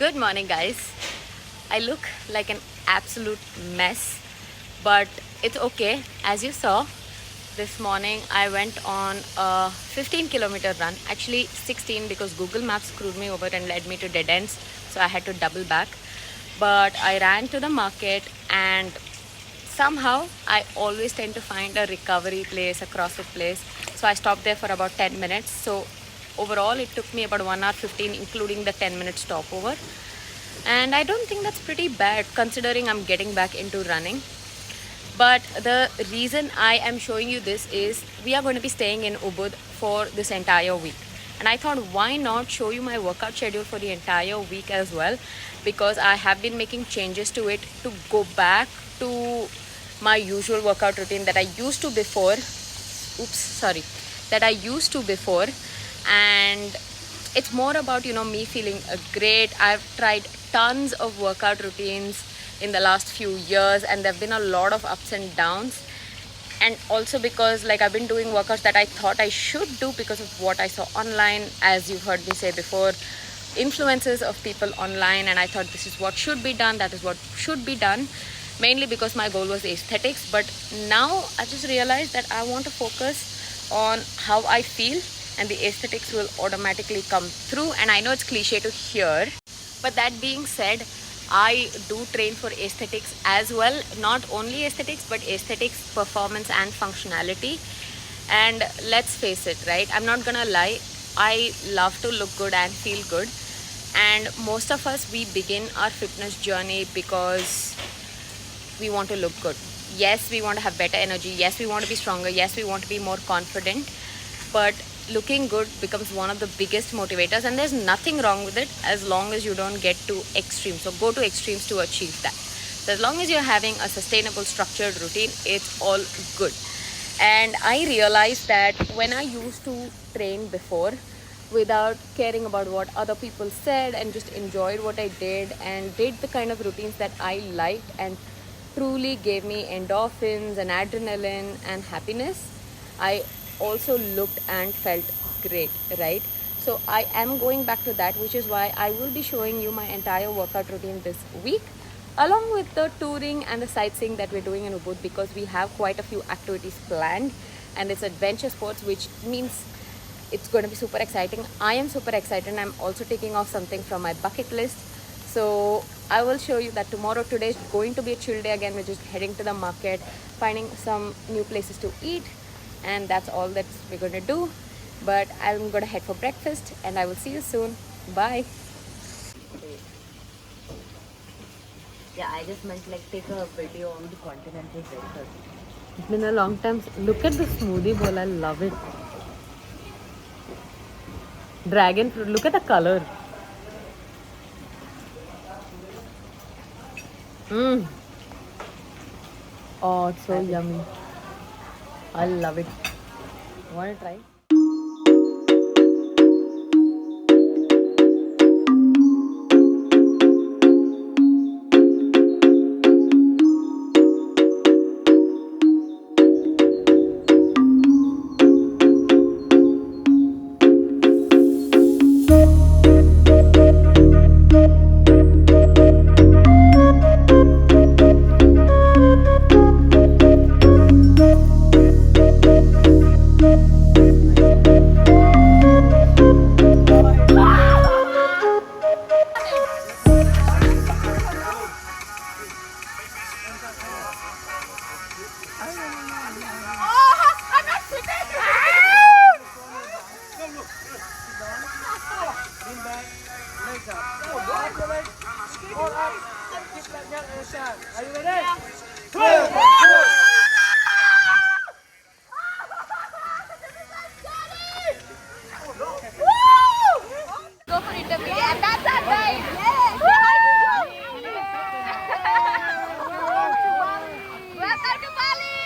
Good morning, guys. I look like an absolute mess, but it's okay. As you saw, this morning I went on a 15-kilometer run, actually 16 because Google Maps screwed me over and led me to dead ends, so I had to double back. But I ran to the market, and somehow I always tend to find a recovery place, a CrossFit place. So I stopped there for about 10 minutes. So overall it took me about 1 hour 15, including the 10-minute stopover. And I don't think that's pretty bad considering I'm getting back into running. But the reason I am showing you this is we are going to be staying in Ubud for this entire week. And I thought, why not show you my workout schedule for the entire week as well, because I have been making changes to it to go back to my usual workout routine that I used to before. That I used to before. And it's more about, me feeling great. I've tried tons of workout routines in the last few years, and there have been a lot of ups and downs. And also because I've been doing workouts that I thought I should do because of what I saw online, as you've heard me say before, influences of people online, and I thought this is what should be done, that is what should be done, mainly because my goal was aesthetics. But now I just realized that I want to focus on how I feel, and the aesthetics will automatically come through. And I know it's cliche to hear, but that being said, I do train for aesthetics as well. Not only aesthetics, but aesthetics, performance and functionality. And let's face it, right? I'm not gonna lie, I love to look good and feel good. And most of us, we begin our fitness journey because we want to look good. Yes, we want to have better energy. Yes, we want to be stronger. Yes, we want to be more confident. But looking good becomes one of the biggest motivators, and there's nothing wrong with it as long as you don't get to extremes. So go to extremes to achieve that. So as long as you're having a sustainable, structured routine, it's all good. And I realized that when I used to train before without caring about what other people said, and just enjoyed what I did and did the kind of routines that I liked and truly gave me endorphins and adrenaline and happiness, I also looked and felt great, right? So I am going back to that, which is why I will be showing you my entire workout routine this week, along with the touring and the sightseeing that we're doing in Ubud, because we have quite a few activities planned, and it's adventure sports, which means it's going to be super exciting. I am super excited, and I'm also taking off something from my bucket list. So I will show you that tomorrow. Today is going to be a chill day again. We're just heading to the market, finding some new places to eat, and that's all that we're going to do. But I'm going to head for breakfast, and I will see you soon. Bye. Yeah, I just meant take a video on the continental breakfast. It's been a long time. Look at the smoothie bowl. I love it. Dragon fruit. Look at the color. Oh, it's so yummy. I love it. Want to try? Are you ready? Go for intermediate. And that's our guide. Welcome to Bali.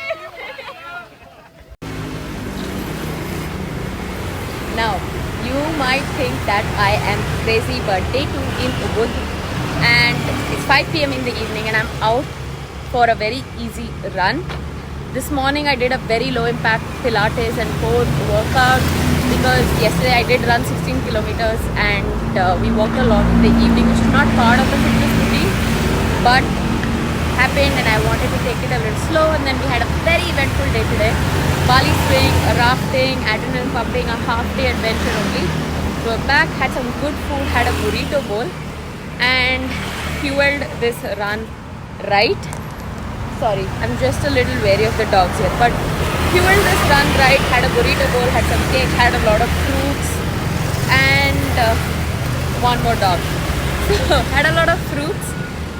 Now, you might think that I am crazy, but day 2 in Ubud, and it's 5 p.m. in the evening, and I'm out for a very easy run. This morning I did a very low impact Pilates and core workout because yesterday I did run 16 kilometers and we walked a lot in the evening, which is not part of the fitness routine, but happened and I wanted to take it a little slow. And then we had a very eventful day today. Bali swing, rafting, adrenaline pumping, a half day adventure only. So we're back, had some good food, had a burrito bowl and fueled this run right. Sorry, I'm just a little wary of the dogs here, but fueled this run right, had a burrito bowl, had some cake, had a lot of fruits and one more dog. So had a lot of fruits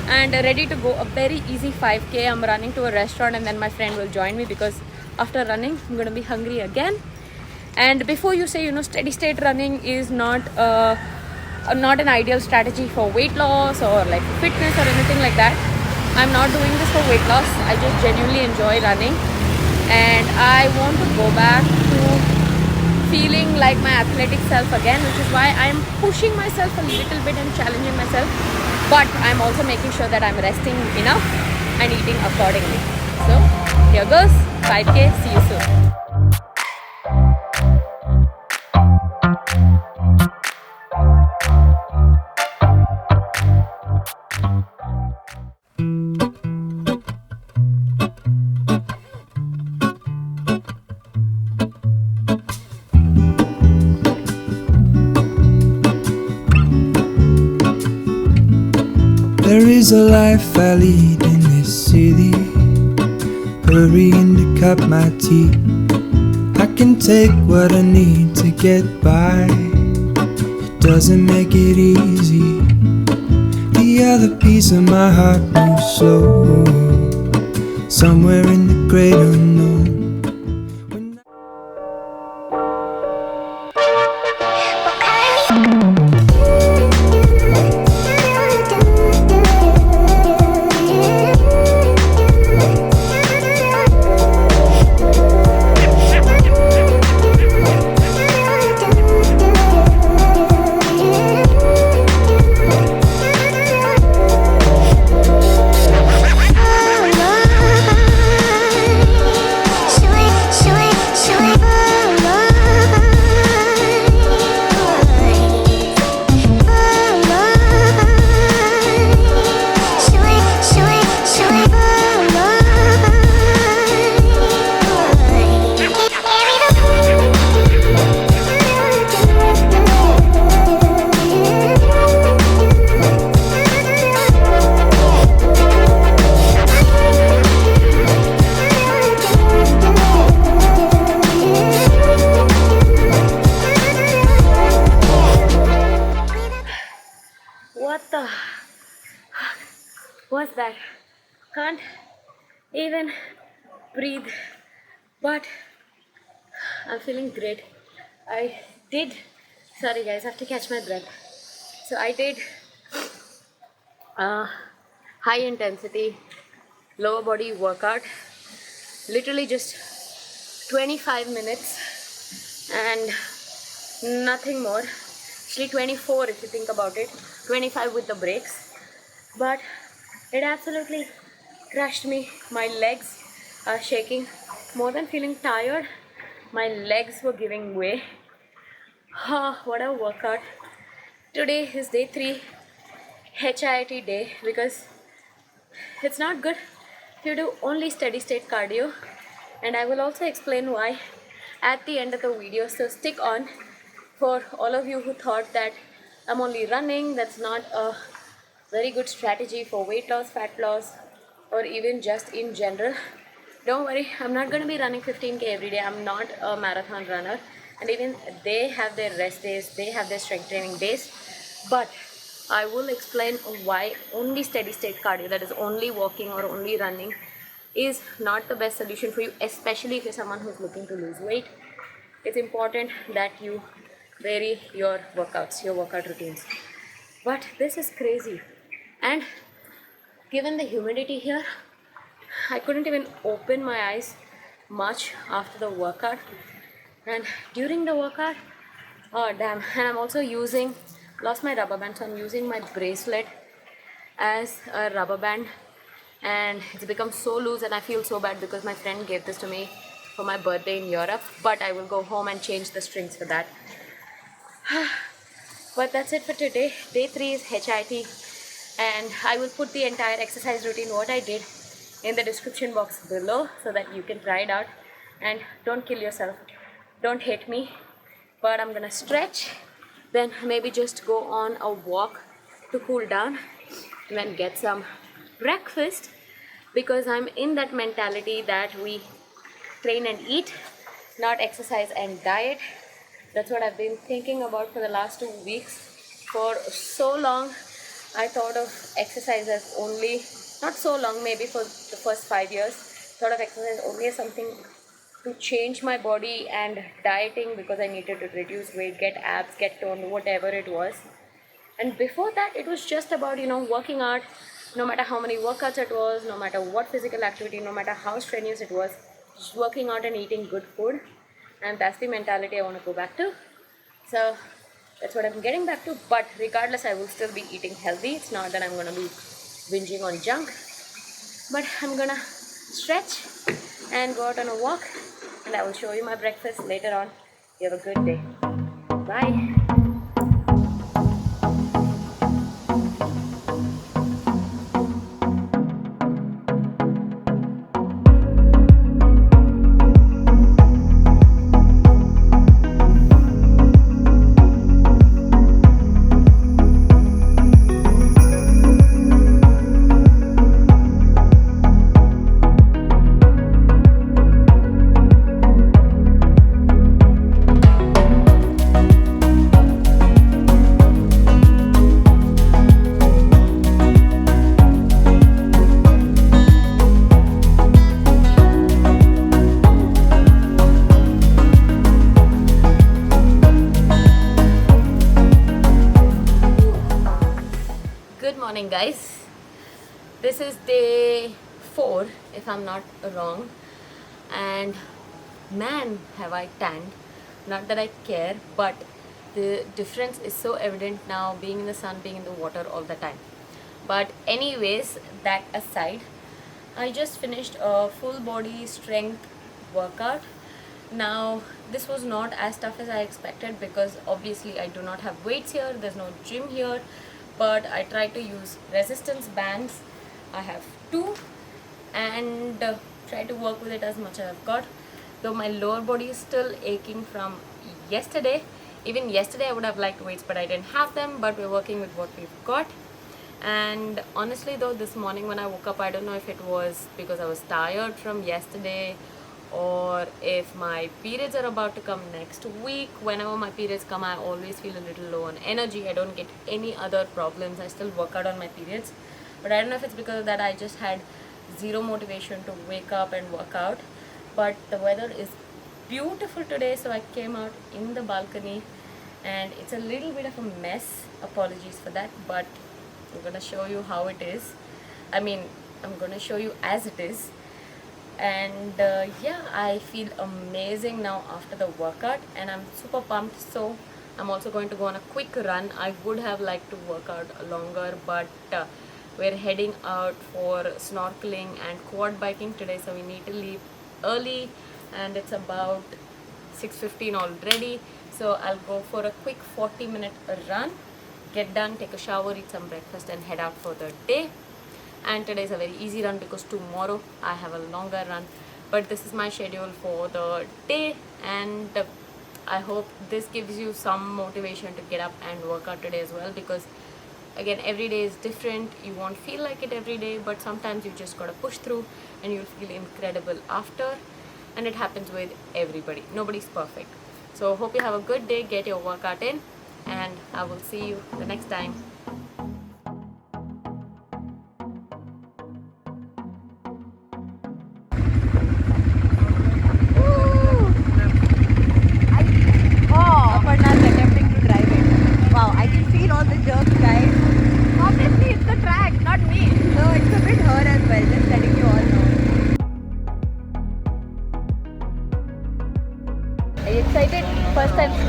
and ready to go. A very easy 5k. I'm running to a restaurant and then my friend will join me because after running I'm gonna be hungry again. And before you say, steady state running is not an ideal strategy for weight loss or like fitness or anything like that. I'm not doing this for weight loss. I just genuinely enjoy running and I want to go back to feeling like my athletic self again, which is why I'm pushing myself a little bit and challenging myself, but I'm also making sure that I'm resting enough and eating accordingly. So here goes 5k. See you soon. There is a life I lead in this city, hurrying to cut my teeth. I can take what I need to get by. It doesn't make it easy. The other piece of my heart moves slow, somewhere in the great unknown. What the was that? Can't even breathe, but I'm feeling great. Sorry guys, I have to catch my breath. So I did high intensity lower body workout, literally just 25 minutes and nothing more. Actually 24 if you think about it, 25 with the breaks, but it absolutely crushed me. My legs are shaking. More than feeling tired, my legs were giving way. What a workout. Today is day 3 HIIT day because it's not good if you do only steady state cardio, and I will also explain why at the end of the video, so stick on. For all of you who thought that I'm only running, that's not a very good strategy for weight loss, fat loss, or even just in general. Don't worry, I'm not going to be running 15k every day. I'm not a marathon runner, and even they have their rest days, they have their strength training days. But I will explain why only steady state cardio, that is only walking or only running, is not the best solution for you, especially if you're someone who's looking to lose weight. It's important that you vary your workouts, your workout routines. But this is crazy. And given the humidity here, I couldn't even open my eyes much after the workout. And during the workout, oh damn, and I'm also lost my rubber band, so I'm using my bracelet as a rubber band, and it's become so loose and I feel so bad because my friend gave this to me for my birthday in Europe, but I will go home and change the strings for that. But that's it for today. Day 3 is HIT, and I will put the entire exercise routine, what I did, in the description box below so that you can try it out. And don't kill yourself, don't hate me, but I'm gonna stretch, then maybe just go on a walk to cool down, and then get some breakfast, because I'm in that mentality that we train and eat, not exercise and diet. That's what I've been thinking about for the last 2 weeks. For so long, I thought of exercise as only, not so long, maybe for the first 5 years, thought of exercise only as something to change my body and dieting because I needed to reduce weight, get abs, get toned, whatever it was. And before that, it was just about, working out, no matter how many workouts it was, no matter what physical activity, no matter how strenuous it was, just working out and eating good food. And that's the mentality I want to go back to. So that's what I'm getting back to. But regardless, I will still be eating healthy. It's not that I'm going to be binging on junk. But I'm going to stretch and go out on a walk. And I will show you my breakfast later on. You have a good day. Bye. Morning, guys. This is day 4, if I'm not wrong, and man, have I tanned. Not that I care, but the difference is so evident now, being in the sun, being in the water all the time. But anyways, that aside, I just finished a full body strength workout. Now, this was not as tough as I expected because obviously I do not have weights here, there's no gym here, but I tried to use resistance bands. I have 2, and try to work with it as much as I've got. Though my lower body is still aching from yesterday. Even yesterday I would have liked weights, but I didn't have them, but we're working with what we've got. And honestly though, this morning when I woke up, I don't know if it was because I was tired from yesterday or if my periods are about to come next week. Whenever my periods come, I always feel a little low on energy. I don't get any other problems. I still work out on my periods, but I don't know if it's because of that. I just had zero motivation to wake up and work out. But the weather is beautiful today, so I came out in the balcony, and it's a little bit of a mess. Apologies for that, but I'm gonna show you how it is. I'm gonna show you as it is. And yeah, I feel amazing now after the workout, and I'm super pumped. So I'm also going to go on a quick run. I would have liked to work out longer, but we're heading out for snorkeling and quad biking today, so we need to leave early, and it's about 6:15 already. So I'll go for a quick 40-minute run, get done, take a shower, eat some breakfast, and head out for the day. And today is a very easy run because tomorrow I have a longer run. But this is my schedule for the day, and I hope this gives you some motivation to get up and work out today as well, because again, every day is different. You won't feel like it every day, but sometimes you just gotta push through and you'll feel incredible after. And it happens with everybody. Nobody's perfect. So hope you have a good day, get your workout in, and I will see you the next time.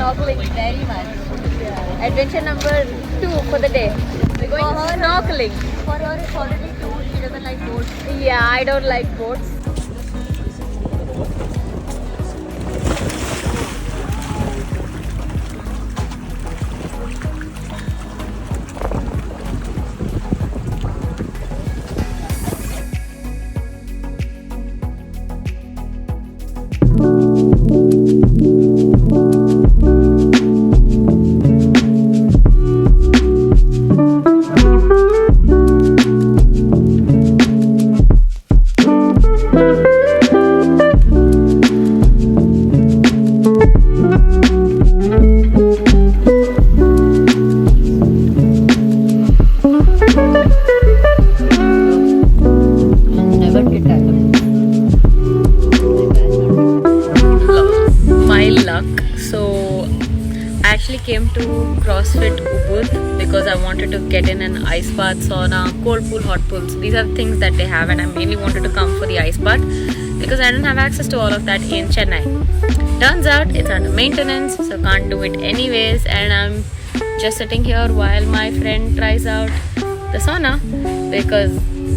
snorkeling very much. Adventure number 2 for the day. We're going snorkeling. For her, it's already 2. She doesn't like boats. Yeah, I don't like boats. My luck. So I actually came to CrossFit Ubud because I wanted to get in an ice bath, sauna, cold pool, hot pools. These are things that they have, and I mainly wanted to come for the ice bath because I didn't have access to all of that in Chennai. Turns out it's under maintenance, so can't do it anyways, and I'm just sitting here while my friend tries out the sauna because,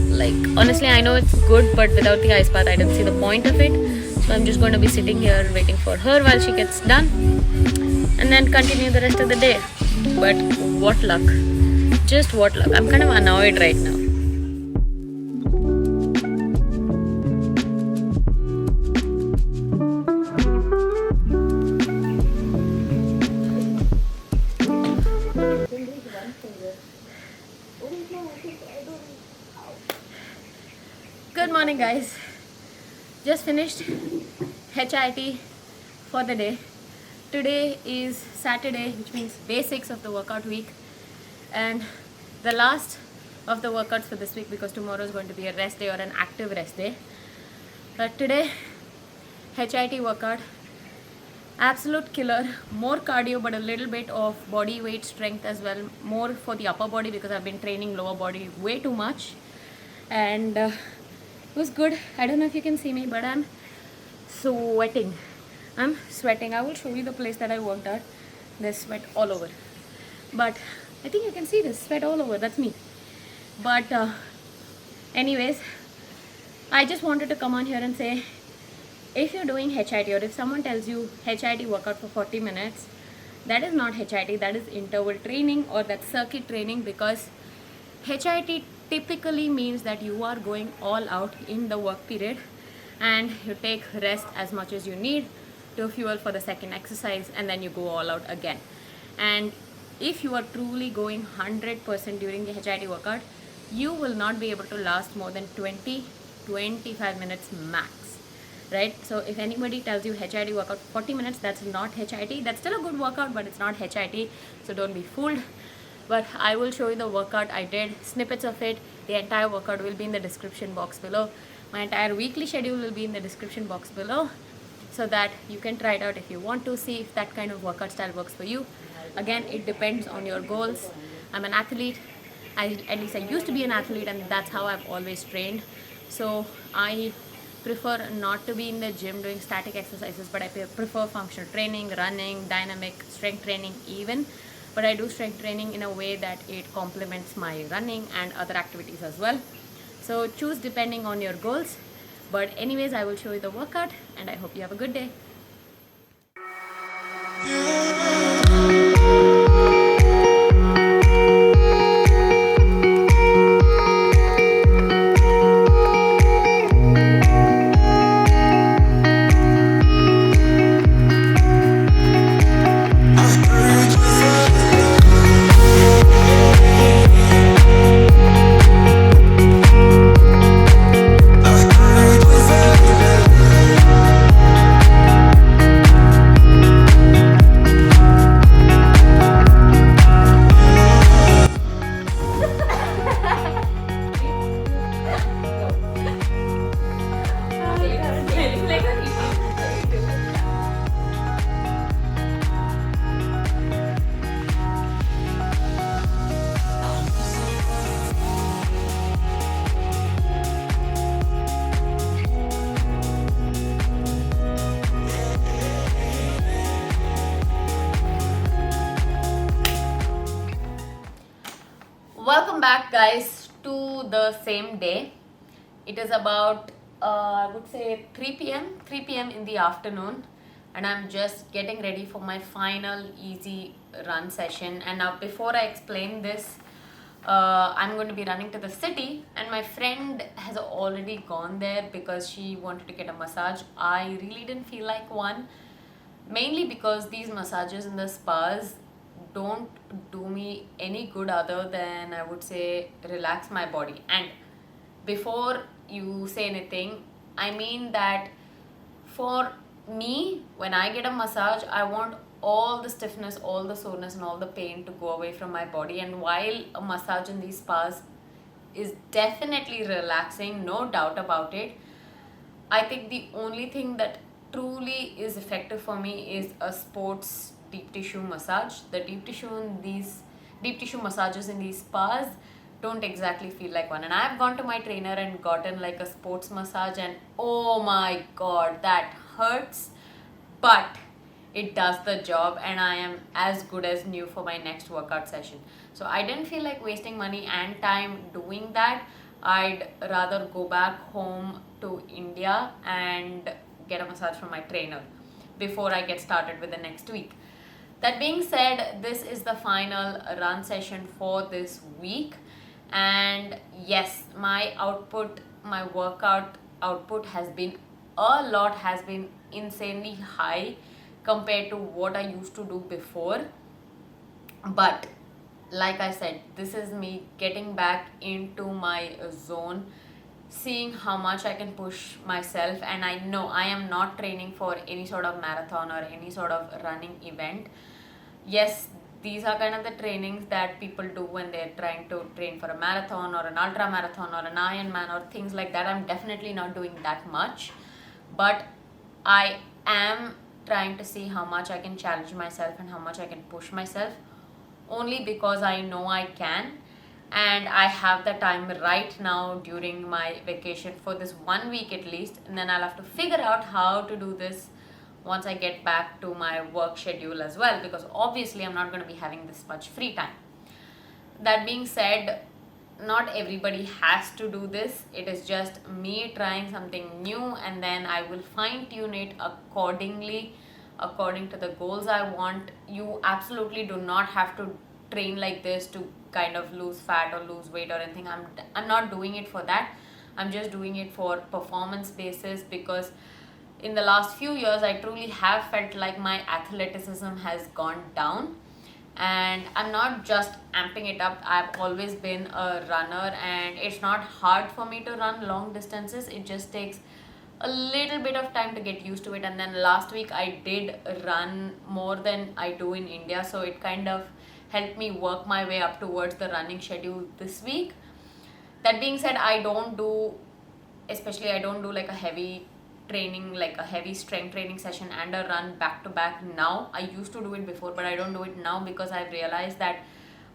like, honestly, I know it's good, but without the ice bath I didn't see the point of it. So I'm just going to be sitting here waiting for her while she gets done and then continue the rest of the day. But what luck, just what luck. I'm kind of annoyed right now. Good morning, guys. Just finished HIT for the day. Today is Saturday, which means day 6 of the workout week, and the last of the workouts for this week because tomorrow is going to be a rest day or an active rest day. But today, HIT workout, absolute killer. More cardio but a little bit of body weight strength as well, more for the upper body because I've been training lower body way too much, and it was good. I don't know if you can see me, but I'm sweating. I'm sweating. I will show you the place that I worked at. There's sweat all over, but I think you can see this sweat all over. That's me. But anyways, I just wanted to come on here and say, if you're doing HIT or if someone tells you HIT workout for 40 minutes, that is not HIT, that is interval training or that circuit training, because HIT typically means that you are going all out in the work period and you take rest as much as you need to fuel for the second exercise, and then you go all out again. And if you are truly going 100% during the HIT workout, you will not be able to last more than 20-25 minutes max, right? So if anybody tells you HIT workout 40 minutes, that's not HIT. That's still a good workout, but it's not HIT, so don't be fooled. But I will show you the workout I did, snippets of it. The entire workout will be in the description box below. My entire weekly schedule will be in the description box below, so that you can try it out if you want to, see if that kind of workout style works for you. Again, it depends on your goals. I'm an athlete. At least I used to be an athlete, and that's how I've always trained. So I prefer not to be in the gym doing static exercises, but I prefer functional training, running, dynamic, strength training even. But I do strength training in a way that it complements my running and other activities as well. So choose depending on your goals. But anyways, I will show you the workout, and I hope you have a good day. Welcome back, guys, to the same day. It is about, I would say 3 p.m. in the afternoon, and I'm just getting ready for my final easy run session. And now, before I explain this, I'm going to be running to the city, and my friend has already gone there because she wanted to get a massage. I really didn't feel like one, mainly because these massages in the spas don't do me any good other than, I would say, relax my body. And before you say anything, I mean that for me, when I get a massage, I want all the stiffness, all the soreness, and all the pain to go away from my body. And while a massage in these spas is definitely relaxing, no doubt about it, I think the only thing that truly is effective for me is a sports deep tissue massage. The deep tissue massages in these spas don't exactly feel like one. And I've gone to my trainer and gotten like a sports massage, and oh my god, that hurts, but it does the job, and I am as good as new for my next workout session. So I didn't feel like wasting money and time doing that. I'd rather go back home to India and get a massage from my trainer before I get started with the next week. That being said, this is the final run session for this week, and yes, my workout output has been insanely high compared to what I used to do before. But like I said, this is me getting back into my zone, seeing how much I can push myself. And I know I am not training for any sort of marathon or any sort of running event. Yes, these are kind of the trainings that people do when they're trying to train for a marathon or an ultra marathon or an Ironman or things like that. I'm definitely not doing that much, but I am trying to see how much I can challenge myself and how much I can push myself, only because I know I can, and I have the time right now during my vacation for this 1 week at least. And then I'll have to figure out how to do this once I get back to my work schedule as well, because obviously I'm not going to be having this much free time. That being said, not everybody has to do this. It is just me trying something new, and then I will fine tune it accordingly, according to the goals I want. You absolutely do not have to train like this to kind of lose fat or lose weight or anything. I'm not doing it for that. I'm just doing it for performance basis, because in the last few years I truly have felt like my athleticism has gone down, and I'm not just amping it up. I've always been a runner, and it's not hard for me to run long distances. It just takes a little bit of time to get used to it. And then last week I did run more than I do in India, so it kind of helped me work my way up towards the running schedule this week. That being said, I don't do like a heavy training, like a heavy strength training session and a run back to back now. I used to do it before, but I don't do it now because I've realized that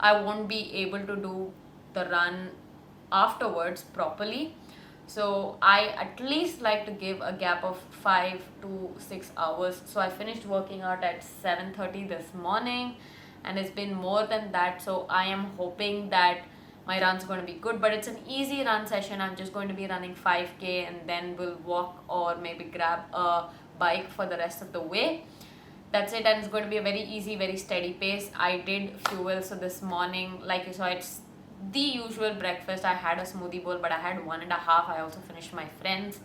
I won't be able to do the run afterwards properly. So I at least like to give a gap of 5 to 6 hours. So I finished working out at 7:30 this morning, and it's been more than that. So I am hoping that my run's going to be good, but it's an easy run session. I'm just going to be running 5k, and then we'll walk or maybe grab a bike for the rest of the way. That's it, and it's going to be a very easy, very steady pace. I did fuel, so this morning, like you saw, it's the usual breakfast. I had a smoothie bowl, but I had 1.5. I also finished my friend's,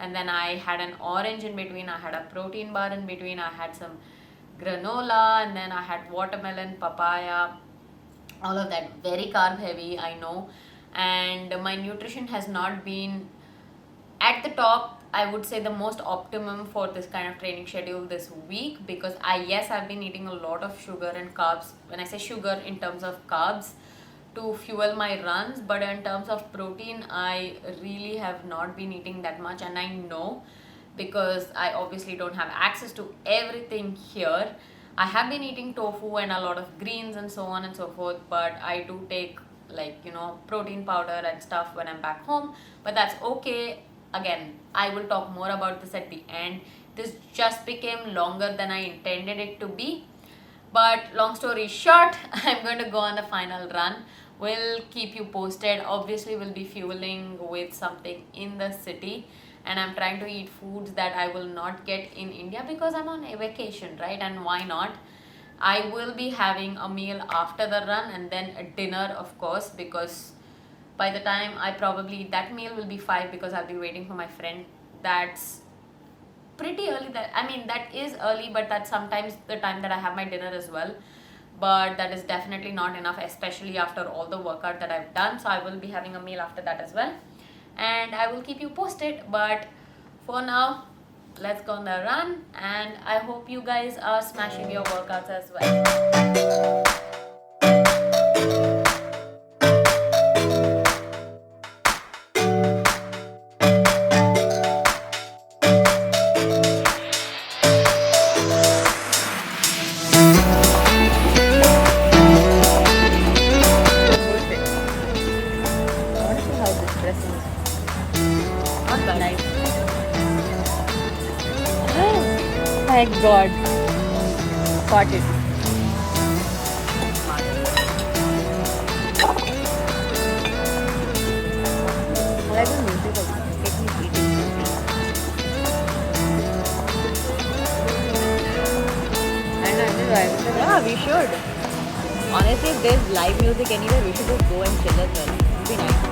and then I had an orange in between. I had a protein bar in between. I had some granola, and then I had watermelon, papaya, all of that. Very carb heavy, I know, and my nutrition has not been at the top, I would say, the most optimum for this kind of training schedule this week, because I've been eating a lot of sugar and carbs. When I say sugar, in terms of carbs to fuel my runs, but in terms of protein, I really have not been eating that much. And I know, because I obviously don't have access to everything here, I have been eating tofu and a lot of greens and so on and so forth, but I do take, like, protein powder and stuff when I'm back home, but that's okay. Again, I will talk more about this at the end. This just became longer than I intended it to be, but long story short, I'm going to go on the final run. We'll keep you posted. Obviously, we'll be fueling with something in the city, and I'm trying to eat foods that I will not get in India because I'm on a vacation, right? And why not? I will be having a meal after the run and then a dinner, of course, because by the time I probably that meal will be 5 because I'll be waiting for my friend. That's pretty early. That I mean that is early, but that's sometimes the time that I have my dinner as well. But that is definitely not enough, especially after all the workout that I've done. So I will be having a meal after that as well, and I will keep you posted. But for now, let's go on the run, and I hope you guys are smashing your workouts as well. Thank God. Got it. I like the music also. Get me eating something. Yeah, we should. Honestly, if there's live music anywhere, we should just go and chill as well. It'd be nice.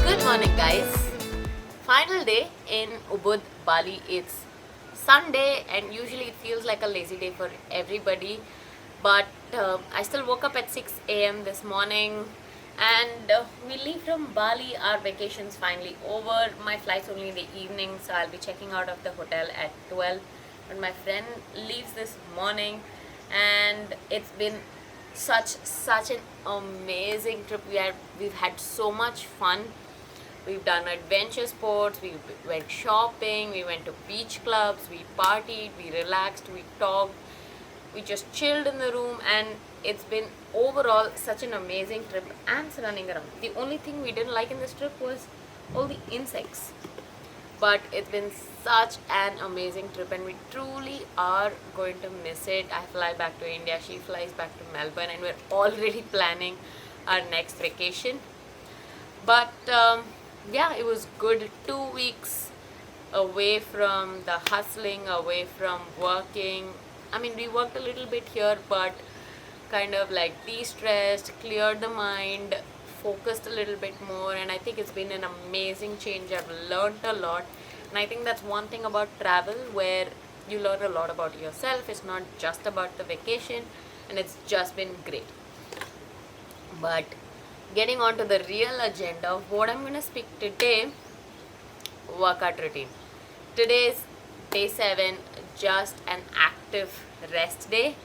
Good morning, guys. Final day in Ubud, Bali. It's Sunday, and usually it feels like a lazy day for everybody. But I still woke up at 6 a.m. this morning, and we leave from Bali. Our vacation's finally over. My flight's only in the evening, so I'll be checking out of the hotel at 12. But my friend leaves this morning, and it's been such an amazing trip. We've had so much fun. We've done adventure sports, we went shopping, we went to beach clubs, we partied, we relaxed, we talked, we just chilled in the room, and it's been overall such an amazing trip and running around. The only thing we didn't like in this trip was all the insects. But it's been such an amazing trip, and we truly are going to miss it. I fly back to India, she flies back to Melbourne, and we're already planning our next vacation. But yeah, it was good. 2 weeks away from the hustling, away from working. I mean, we worked a little bit here, but kind of like de-stressed, cleared the mind, focused a little bit more, and I think it's been an amazing change. I've learned a lot, and I think that's one thing about travel where you learn a lot about yourself. It's not just about the vacation, and it's just been great. But getting on to the real agenda of what I'm going to speak today, workout routine. Today's day 7, just an active rest day.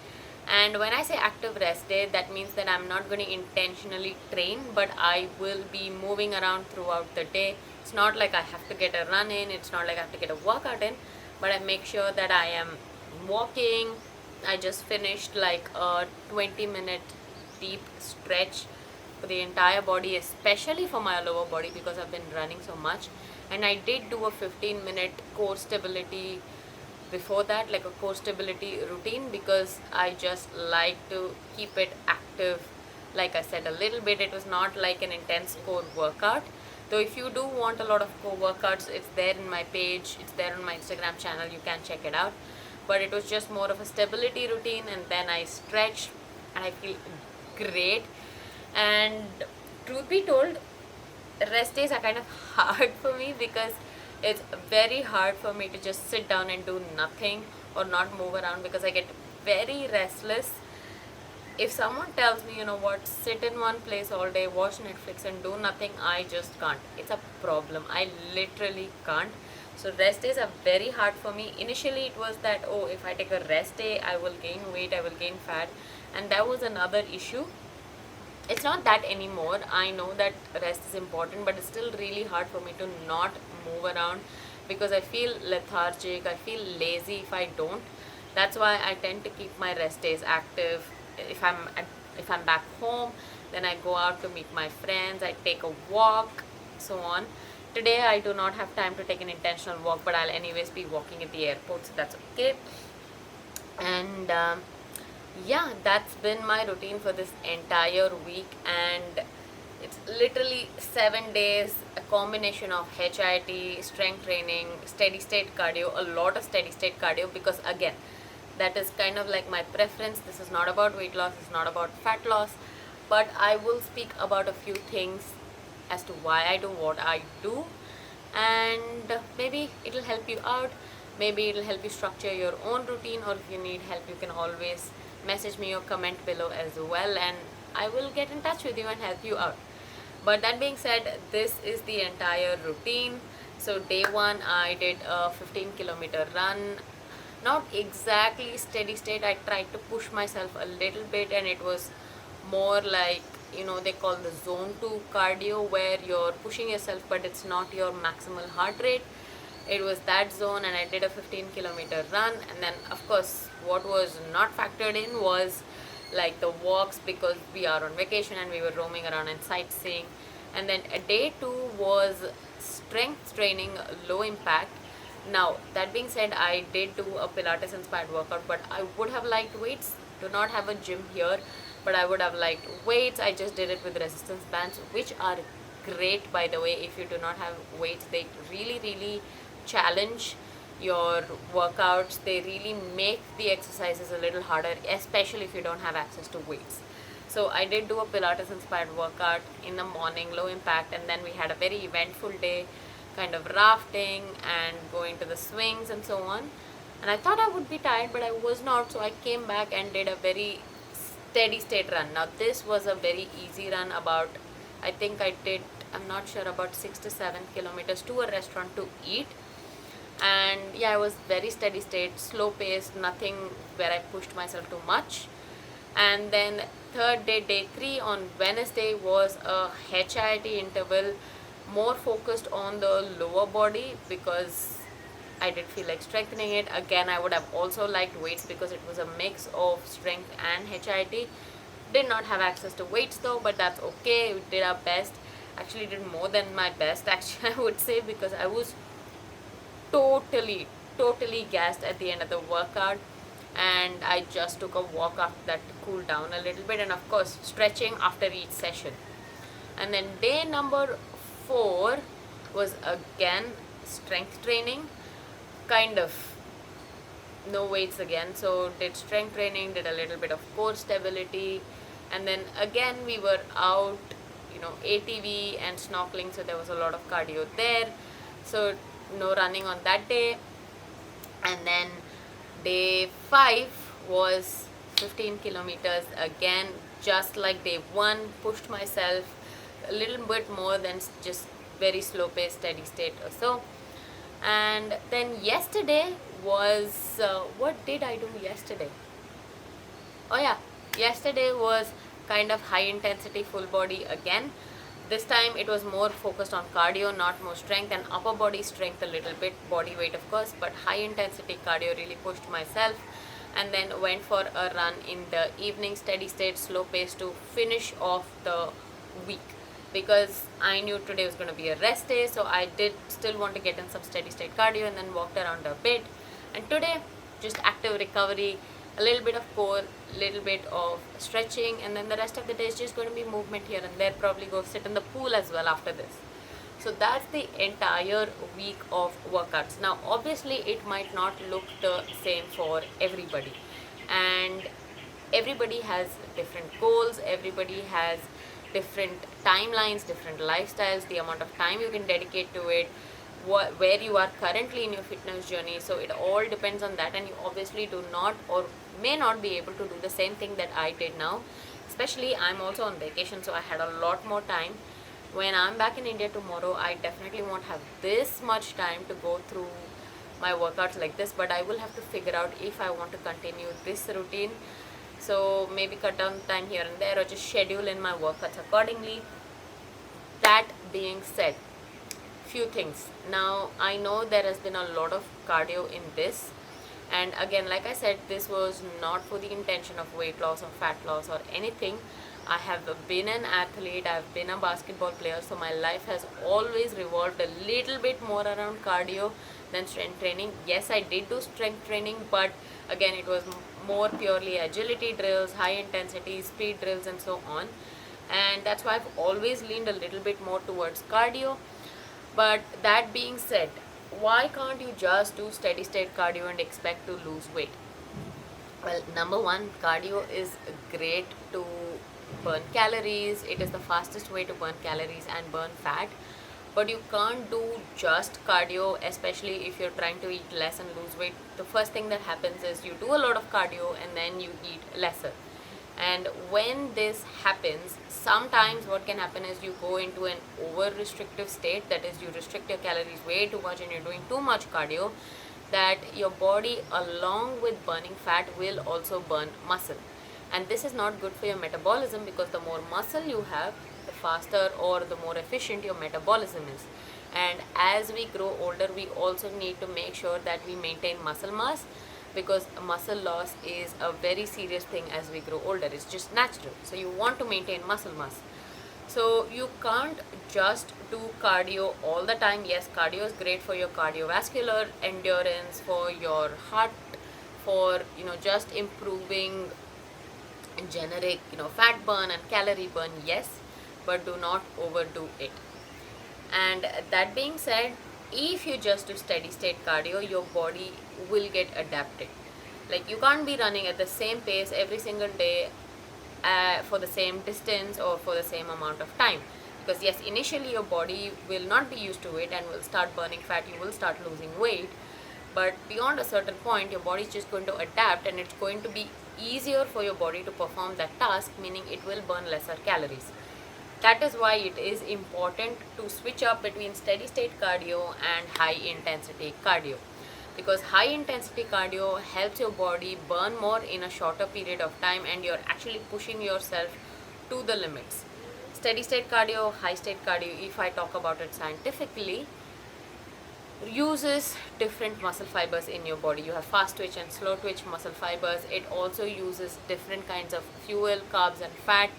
And when I say active rest day, that means that I'm not going to intentionally train, but I will be moving around throughout the day. It's not like I have to get a run in, it's not like I have to get a workout in, but I make sure that I am walking. I just finished like a 20-minute deep stretch for the entire body, especially for my lower body because I've been running so much. And I did do a 15-minute core stability before that, like a core stability routine, because I just like to keep it active. Like I said, a little bit. It was not like an intense core workout, though if you do want a lot of core workouts, it's there in my page, it's there on my Instagram channel, you can check it out. But it was just more of a stability routine, and then I stretched and I feel great. And truth be told, rest days are kind of hard for me because it's very hard for me to just sit down and do nothing or not move around, because I get very restless. If someone tells me, you know what, sit in one place all day, watch Netflix and do nothing, I just can't. It's a problem. I literally can't. So rest days are very hard for me. Initially it was that, oh, if I take a rest day, I will gain weight, I will gain fat, and that was another issue. it's not that anymore. I know that rest is important, but it's still really hard for me to not move around because I feel lethargic, I feel lazy if I don't. That's why I tend to keep my rest days active. If I'm back home, then I go out to meet my friends, I take a walk, so on. Today I do not have time to take an intentional walk, but I'll anyways be walking at the airport, so that's okay. And yeah, that's been my routine for this entire week, and it's literally 7 days, a combination of HIIT, strength training, steady state cardio, a lot of steady state cardio, because again, that is kind of like my preference. This is not about weight loss, it's not about fat loss, but I will speak about a few things as to why I do what I do, and maybe it'll help you out. Maybe it'll help you structure your own routine, or if you need help, you can always message me or comment below as well, and I will get in touch with you and help you out. But that being said, this is the entire routine. So day one, I did a 15-kilometer run. Not exactly steady state, I tried to push myself a little bit, and it was more like, they call the zone 2 cardio, where you're pushing yourself but it's not your maximal heart rate. It was that zone, and I did a 15-kilometer run. And then of course, what was not factored in was like the walks, because we are on vacation and we were roaming around and sightseeing. And then day 2 was strength training, low impact. Now that being said, I did do a Pilates inspired workout, but I would have liked weights. Do not have a gym here, but I would have liked weights. I just did it with resistance bands, which are great, by the way. If you do not have weights, they really challenge your workouts. They really make the exercises a little harder, especially if you don't have access to weights. So I did do a Pilates inspired workout in the morning, low impact, and then we had a very eventful day, kind of rafting and going to the swings and so on. And I thought I would be tired, but I was not, so I came back and did a very steady state run. Now this was a very easy run, about, I think I did, I'm not sure, about 6 to 7 kilometers to a restaurant to eat. And yeah, I was very steady state, slow paced, nothing where I pushed myself too much. And then third day, day 3 on Wednesday, was a HIIT interval, more focused on the lower body, because I did feel like strengthening it. Again, I would have also liked weights because it was a mix of strength and HIIT. Did not have access to weights though, but that's okay. We did our best. Actually did more than my best, actually, I would say, because I was totally gassed at the end of the workout, and I just took a walk after that to cool down a little bit, and of course stretching after each session. And then day number 4 was again strength training, kind of no weights again. So did strength training, did a little bit of core stability, and then again we were out, ATV and snorkeling, so there was a lot of cardio there. So no running on that day. And then day 5 was 15 kilometers again, just like day 1, pushed myself a little bit more than just very slow pace, steady state or so. And then yesterday was, what did I do yesterday? Oh yeah, yesterday was kind of high intensity full body again. This time it was more focused on cardio, not more strength, and upper body strength a little bit, body weight of course, but high intensity cardio really pushed myself. And then went for a run in the evening, steady state, slow pace, to finish off the week, because I knew today was going to be a rest day, so I did still want to get in some steady state cardio, and then walked around a bit. And today, just active recovery, a little bit of core, little bit of stretching, and then the rest of the day is just going to be movement here and there. Probably go sit in the pool as well after this. So that's the entire week of workouts. Now obviously it might not look the same for everybody, and everybody has different goals, everybody has different timelines, different lifestyles, the amount of time you can dedicate to it, where you are currently in your fitness journey. So it all depends on that, and you obviously do not or may not be able to do the same thing that I did now. Especially I'm also on vacation, so I had a lot more time. When I'm back in India tomorrow, I definitely won't have this much time to go through my workouts like this, but I will have to figure out if I want to continue this routine. So maybe cut down time here and there, or just schedule in my workouts accordingly. That being said, few things. Now I know there has been a lot of cardio in this, and again, like I said, this was not for the intention of weight loss or fat loss or anything. I have been an athlete, I've been a basketball player, so my life has always revolved a little bit more around cardio than strength training. Yes, I did do strength training, but again, it was more purely agility drills, high intensity speed drills, and so on. And that's why I've always leaned a little bit more towards cardio. But that being said, why can't you just do steady state cardio and expect to lose weight? Well, number one, cardio is great to burn calories. It is the fastest way to burn calories and burn fat. But you can't do just cardio, especially if you're trying to eat less and lose weight. The first thing that happens is you do a lot of cardio and then you eat lesser. And when this happens, sometimes what can happen is you go into an over restrictive state, that is, you restrict your calories way too much and you're doing too much cardio, that your body, along with burning fat, will also burn muscle. And this is not good for your metabolism, because the more muscle you have, the faster or the more efficient your metabolism is. And as we grow older, we also need to make sure that we maintain muscle mass, because muscle loss is a very serious thing as we grow older. It's just natural. So you want to maintain muscle mass. So you can't just do cardio all the time. Yes, cardio is great for your cardiovascular endurance, for your heart, for just improving generic fat burn and calorie burn. Yes, but do not overdo it. And that being said, if you just do steady state cardio, your body will get adapted. Like, you can't be running at the same pace every single day for the same distance or for the same amount of time, because yes, initially your body will not be used to it and will start burning fat, you will start losing weight, but beyond a certain point your body is just going to adapt, and it's going to be easier for your body to perform that task, meaning it will burn lesser calories. That is why it is important to switch up between steady state cardio and high intensity cardio, because high intensity cardio helps your body burn more in a shorter period of time, and you're actually pushing yourself to the limits. Steady state cardio, high state cardio, if I talk about it scientifically, uses different muscle fibers in your body. You have fast twitch and slow twitch muscle fibers. It also uses different kinds of fuel, carbs and fat.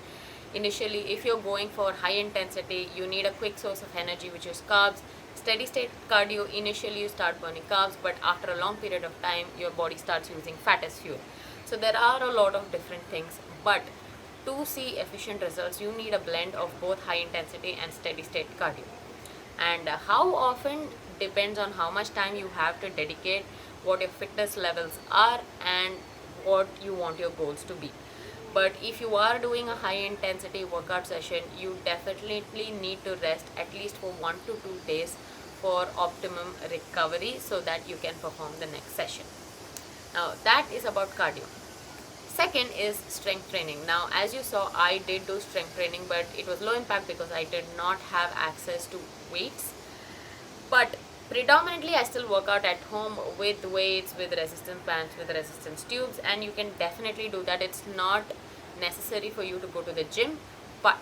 Initially, if you're going for high intensity, you need a quick source of energy, which is carbs. Steady state cardio, initially you start burning carbs, but after a long period of time, your body starts using fat as fuel. So there are a lot of different things, but to see efficient results, you need a blend of both high intensity and steady state cardio. And how often depends on how much time you have to dedicate, what your fitness levels are, and what you want your goals to be. But if you are doing a high intensity workout session, you definitely need to rest at least for 1 to 2 days for optimum recovery, so that you can perform the next session. Now that is about cardio. Second is strength training. Now, as you saw, I did do strength training, but it was low impact because I did not have access to weights. But predominantly I still work out at home with weights, with resistance bands, with resistance tubes, and you can definitely do that. It's not necessary for you to go to the gym, but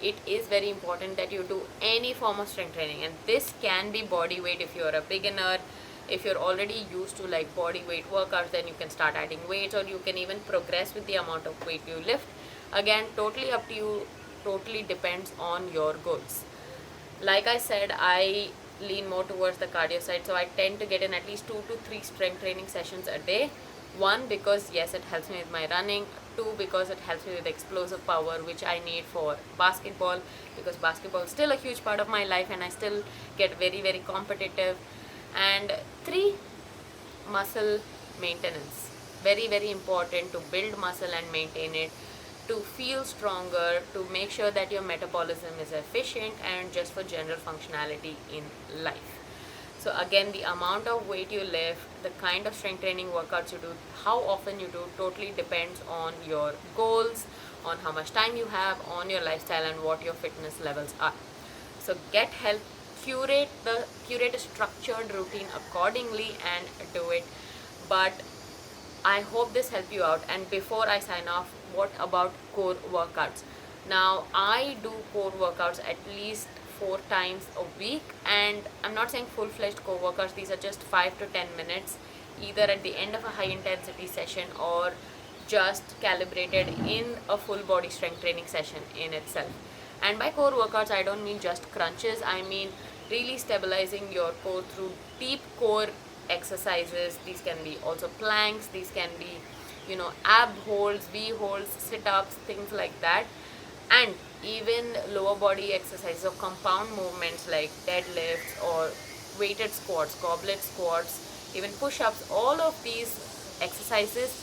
it is very important that you do any form of strength training, and this can be body weight if you're a beginner. If you're already used to like body weight workouts, then you can start adding weights, or you can even progress with the amount of weight you lift. Again, totally up to you, totally depends on your goals. Like I said, I lean more towards the cardio side, so I tend to get in at least 2 to 3 strength training sessions a day. One, because yes, it helps me with my running. Two, because it helps me with explosive power, which I need for basketball, because basketball is still a huge part of my life and I still get very, very competitive. And 3, muscle maintenance. Very, very important to build muscle and maintain it, to feel stronger, to make sure that your metabolism is efficient, and just for general functionality in life. So again, the amount of weight you lift, the kind of strength training workouts you do, how often you do, totally depends on your goals, on how much time you have, on your lifestyle, and what your fitness levels are. So get help, curate a structured routine accordingly and do it. But I hope this helped you out. And before I sign off, what about core workouts? Now, I do core workouts at least 4 times a week, and I'm not saying full-fledged core workouts. These are just 5 to 10 minutes, either at the end of a high-intensity session or just calibrated in a full body strength training session in itself. And by core workouts, I don't mean just crunches. I mean really stabilizing your core through deep core exercises. These can be also planks, these can be, ab holds, V holds, sit-ups, things like that. And even lower body exercises or compound movements like deadlifts or weighted squats, goblet squats, even push-ups. All of these exercises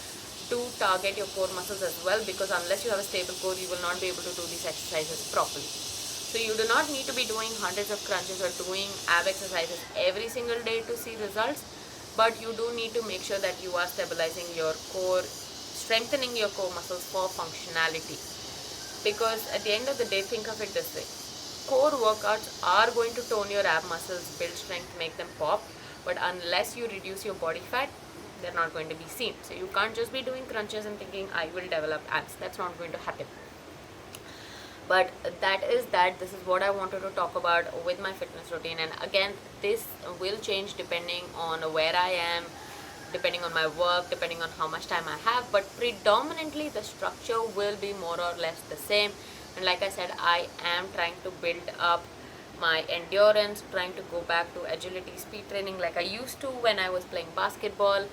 to target your core muscles as well, because unless you have a stable core, you will not be able to do these exercises properly. So you do not need to be doing hundreds of crunches or doing ab exercises every single day to see results, but you do need to make sure that you are stabilizing your core, strengthening your core muscles for functionality. Because at the end of the day, think of it this way: core workouts are going to tone your ab muscles, build strength, make them pop, but unless you reduce your body fat, they're not going to be seen. So you can't just be doing crunches and thinking I will develop abs. That's not going to happen. But this is what I wanted to talk about with my fitness routine. And again, this will change depending on where I am, depending on my work, depending on how much time I have, but predominantly the structure will be more or less the same. And like I said, I am trying to build up my endurance, trying to go back to agility, speed training like I used to when I was playing basketball.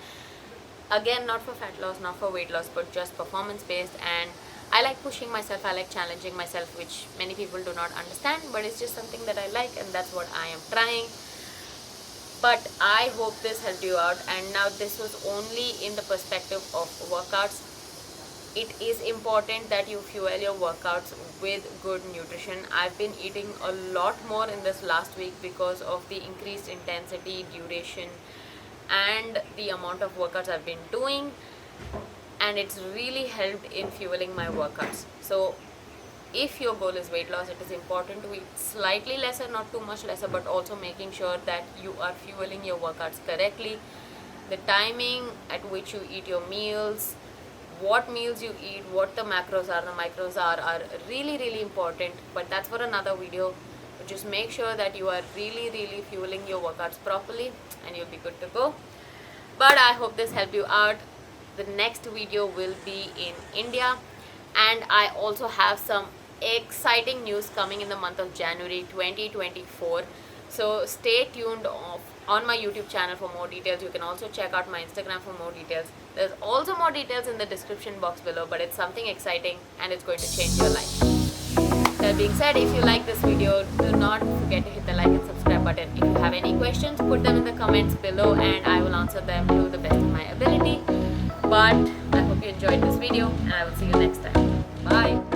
Again, not for fat loss, not for weight loss, but just performance based. And I like pushing myself, I like challenging myself, which many people do not understand, but it's just something that I like, and that's what I am trying. But I hope this helped you out. And now this was only in the perspective of workouts. It is important that you fuel your workouts with good nutrition. I've been eating a lot more in this last week because of the increased intensity, duration, and the amount of workouts I've been doing, and it's really helped in fueling my workouts. So if your goal is weight loss, it is important to eat slightly lesser, not too much lesser, but also making sure that you are fueling your workouts correctly. The timing at which you eat your meals, what meals you eat, what the macros are, the micros are really, really important. But that's for another video. But just make sure that you are really, really fueling your workouts properly, and you'll be good to go. But I hope this helped you out. The next video will be in India, and I also have some exciting news coming in the month of January 2024. So stay tuned on my YouTube channel for more details. You can also check out my Instagram for more details. There's also more details in the description box below, but it's something exciting and it's going to change your life. That being said, if you like this video, do not forget to hit the like and subscribe button. If you have any questions, put them in the comments below and I will answer them to the best of my ability. But I hope you enjoyed this video, and I will see you next time. Bye.